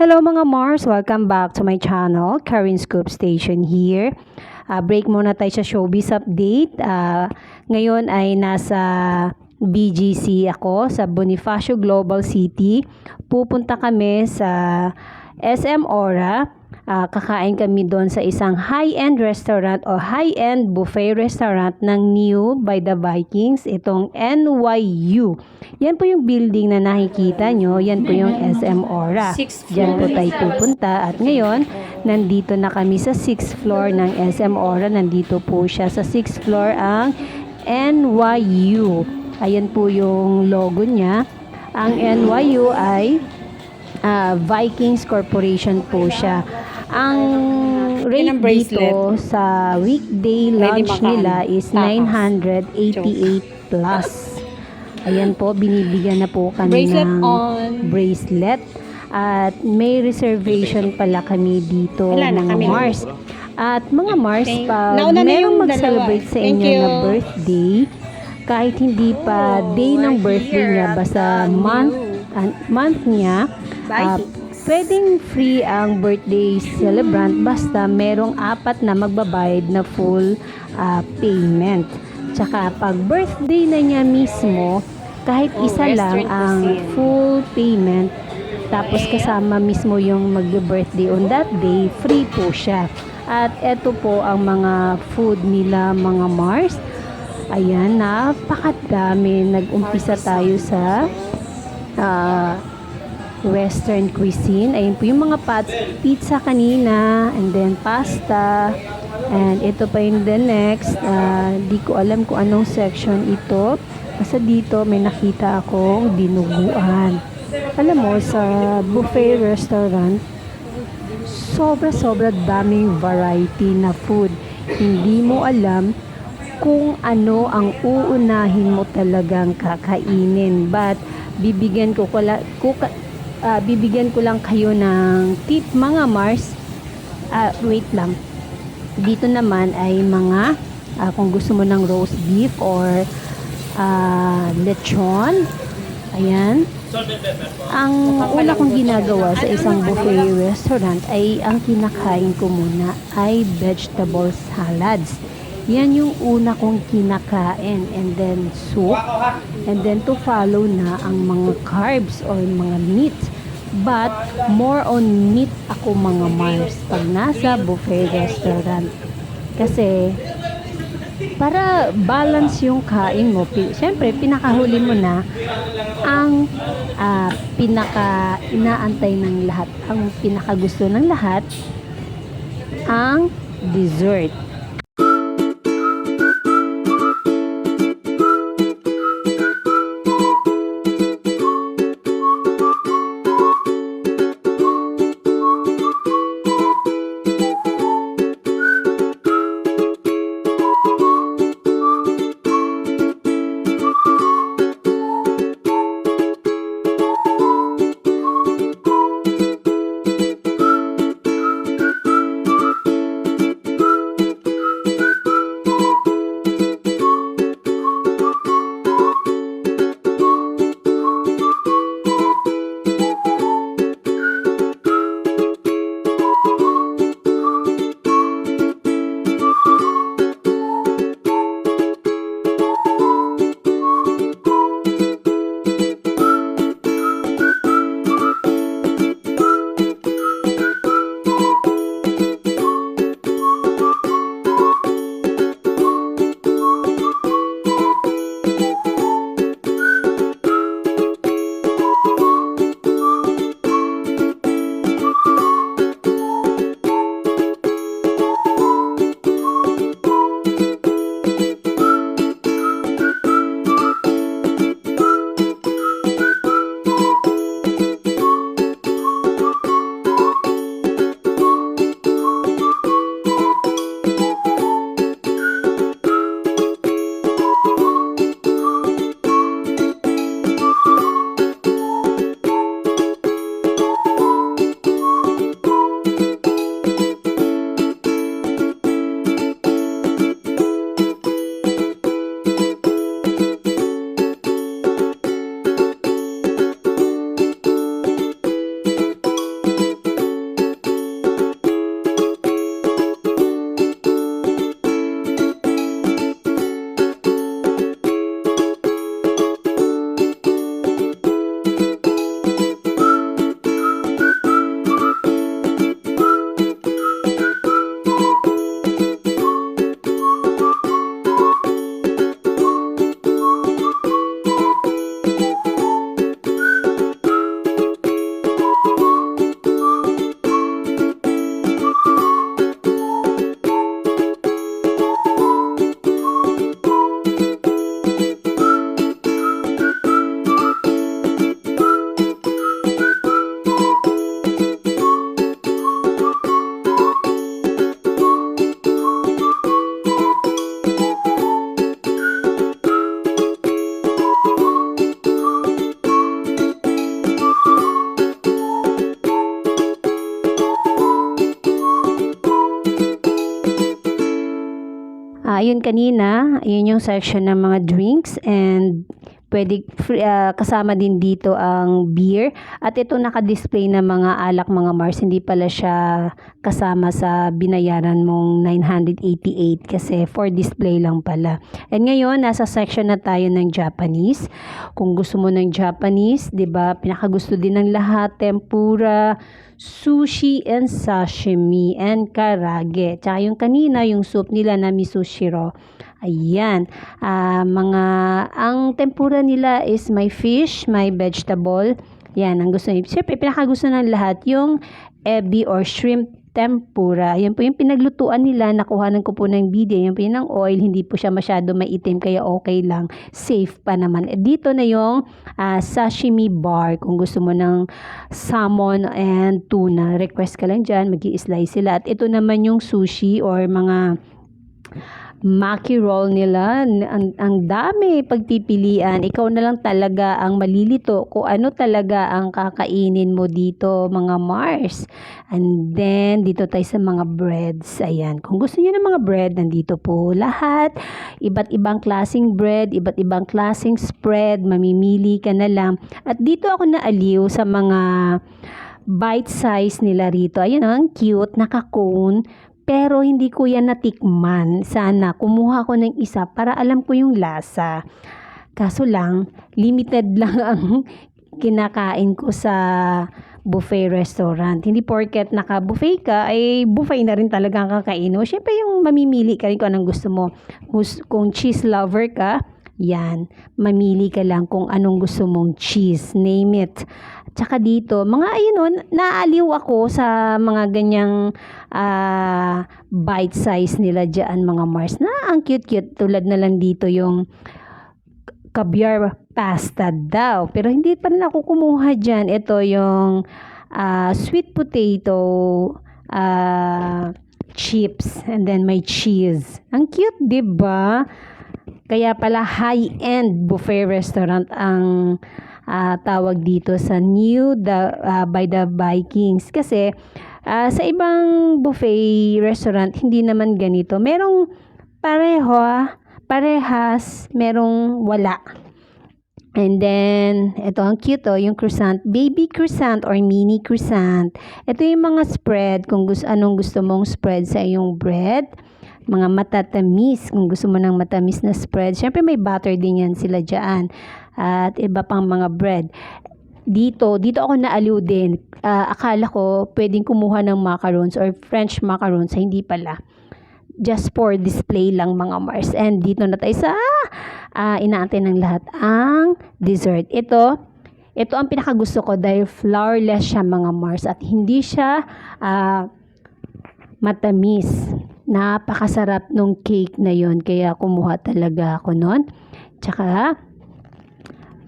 Hello mga Mars! Welcome back to my channel, Karen Scoop Station here. Break muna tayo sa showbiz update. Ngayon ay nasa BGC ako sa Bonifacio Global City. Pupunta kami sa SM Aura. Kakain kami doon sa isang high-end restaurant o high-end buffet restaurant ng New by the Vikings, itong NYU. Yan po yung building na nakikita nyo, yan po yung SM Aura. Diyan po tayo pupunta at ngayon, nandito na kami sa 6th floor ng SM Aura. Nandito po siya sa 6th floor ang NYU. Ayan po yung logo niya. Ang NYU ay Vikings Corporation po siya. Ang rate dito sa weekday lunch nila is 988 plus. Ayan po, binibigyan na po kami ng bracelet. At may reservation pala kami dito mga Mars. At mga Mars, pag merong mag-celebrate sa inyo na birthday, kahit hindi pa day ng birthday niya, basta month niya, pwedeng free ang birthday celebrant basta merong 4 na magbabayad na full payment. Tsaka pag birthday na niya mismo, kahit isa lang ang full payment, tapos kasama mismo yung mag-birthday on that day, free po siya. At eto po ang mga food nila mga Mars. Ayan, napakadami. Nag-umpisa tayo sa Western cuisine. Ayun po yung mga pizza kanina, and then pasta, and ito pa yung the next. Di ko alam kung anong section ito. Basta dito may nakita akong dinuguan. Alam mo, sa buffet restaurant, sobra daming variety na food. Hindi mo alam kung ano ang uunahin mo talagang kakainin. But bibigyan ko lang kayo ng tip mga Mars. Wait lang. Dito naman ay mga kung gusto mo ng roast beef or lechon. Ayan. Ang una kong ginagawa sa isang buffet restaurant ay ang kinakain ko muna ay vegetable salads. Yan yung una kong kinakain, and then soup, and then to follow na ang mga carbs or mga meat. But more on meat ako mga Mars pag nasa buffet restaurant. Kasi para balance yung kain mo, siyempre pinakahuli mo na ang pinaka inaantay ng lahat, ang pinakagusto ng lahat, ang dessert. Ayun kanina, yun yung section ng mga drinks and pwede kasama din dito ang beer. At ito naka-display na mga alak mga Mars, hindi pala siya kasama sa binayaran mong 988 kasi for display lang pala. And ngayon, nasa section na tayo ng Japanese. Kung gusto mo ng Japanese, 'di ba? Pinakagusto din ng lahat, tempura, sushi and sashimi and karage. Tsaka yung kanina, yung soup nila na miso shiro. Ayan, ang tempura nila is may fish, may vegetable. Yan, ang gusto niyo. Siyempre, pinakagusto ng lahat yung ebi or shrimp tempura. Yan po yung pinaglutuan nila. Nakuhanan ko po ng video. Yan po yung ng oil. Hindi po siya masyado maitim kaya okay lang. Safe pa naman. Dito na yung sashimi bar. Kung gusto mo ng salmon and tuna, request ka lang dyan. Mag-i-slice sila. At ito naman yung sushi or mga maki roll nila. Ang dami pagpipilian. Ikaw na lang talaga ang malilito kung ano talaga ang kakainin mo dito mga Mars. And then dito tayo sa mga breads. Ayan, kung gusto niyo ng mga bread, nandito po lahat. Iba't ibang klaseng bread, iba't ibang klaseng spread, mamimili ka na lang. At dito ako naaliw sa mga bite size nila rito. Ayun, ang cute, naka-cone. Pero hindi ko yan natikman. Sana kumuha ko ng isa para alam ko yung lasa. Kaso lang, limited lang ang kinakain ko sa buffet restaurant. Hindi porket naka-buffet ka, ay buffet na rin talaga ang kakain mo. Siyempre yung mamimili ka rin kung anong gusto mo. Kung cheese lover ka, yan, mamili ka lang kung anong gusto mong cheese. Name it. Tsaka dito, mga ayun, naaliw ako sa mga ganyang bite size nila dyan mga Mars. Na ang cute-cute. Tulad na lang dito yung caviar pasta daw. Pero hindi pa rin ako kumuha dyan. Ito yung sweet potato chips. And then may cheese. Ang cute, diba? Kaya pala high-end buffet restaurant ang tawag dito sa by the Vikings. Kasi sa ibang buffet restaurant, hindi naman ganito. Merong parehas, merong wala. And then, ito ang cute yung croissant, baby croissant or mini croissant. Ito yung mga spread, kung anong gusto mong spread sa iyong bread. Mga matatamis, kung gusto mo ng matamis na spread. Siyempre may butter din yan sila dyan. At iba pang mga bread. Dito ako naaliw din. Akala ko pwedeng kumuha ng macarons or French macarons. Hindi pala. Just for display lang mga Mars. And dito na tayo sa inaantay ng lahat ang dessert. Ito ang pinakagusto ko dahil flourless siya mga Mars. At hindi siya matamis. Napakasarap nung cake na yon. Kaya kumuha talaga ako nun. Tsaka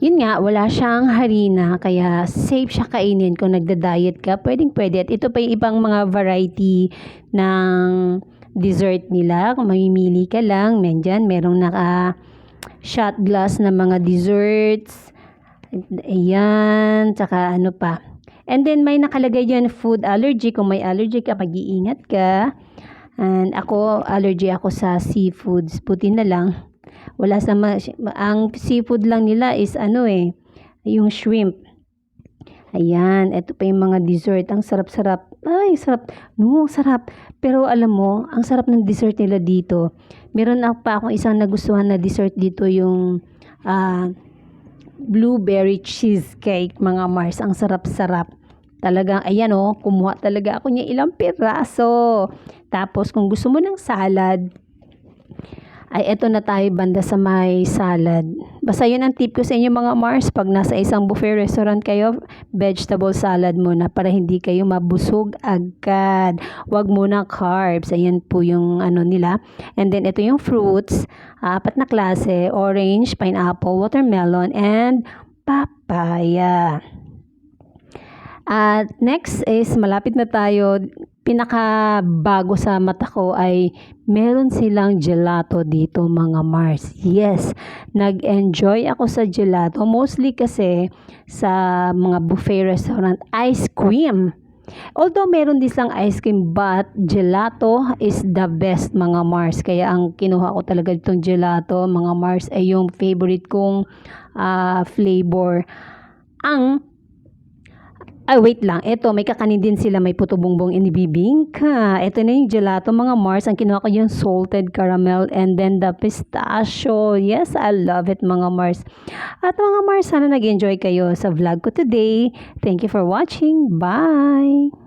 yun nga, wala siyang harina, kaya safe siya kainin kung nagda-diet ka. Pwede. At ito pa yung ibang mga variety ng dessert nila. Kung mamimili ka lang, merong naka-shot glass na mga desserts. Ayan, tsaka ano pa. And then may nakalagay dyan food allergy. Kung may allergy ka, mag-iingat ka. And allergy ako sa seafoods. Buti na lang. Wala ang seafood lang nila is yung shrimp. Ayan, ito pa yung mga dessert. Ang sarap-sarap. Ay, sarap. No, sarap. Pero alam mo, ang sarap ng dessert nila dito. Meron pa akong isang nagustuhan na dessert dito, yung blueberry cheesecake, mga Mars. Ang sarap-sarap. Talagang, ayan kumuha talaga ako niya ilang piraso. Tapos, kung gusto mo ng salad, ay eto na tayo banda sa may salad. Basta yun ang tip ko sa inyo mga Mars. Pag nasa isang buffet restaurant kayo, vegetable salad muna para hindi kayo mabusog agad. Huwag muna carbs. Ayan po yung nila. And then ito yung fruits. 4 na klase. Orange, pineapple, watermelon, and papaya. At next is malapit na tayo. Pinakabago sa mata ko ay meron silang gelato dito mga Mars. Yes, nag-enjoy ako sa gelato. Mostly kasi sa mga buffet restaurant, ice cream. Although meron din silang ice cream, but gelato is the best mga Mars. Kaya ang kinuha ko talaga itong gelato mga Mars ay yung favorite kong flavor. Wait lang. Ito, may kakanin din sila. May puto bongbong inibibingka. Ito na yung gelato, mga Mars. Ang kinuha ko yung salted caramel and then the pistachio. Yes, I love it, mga Mars. At mga Mars, sana nag-enjoy kayo sa vlog ko today. Thank you for watching. Bye!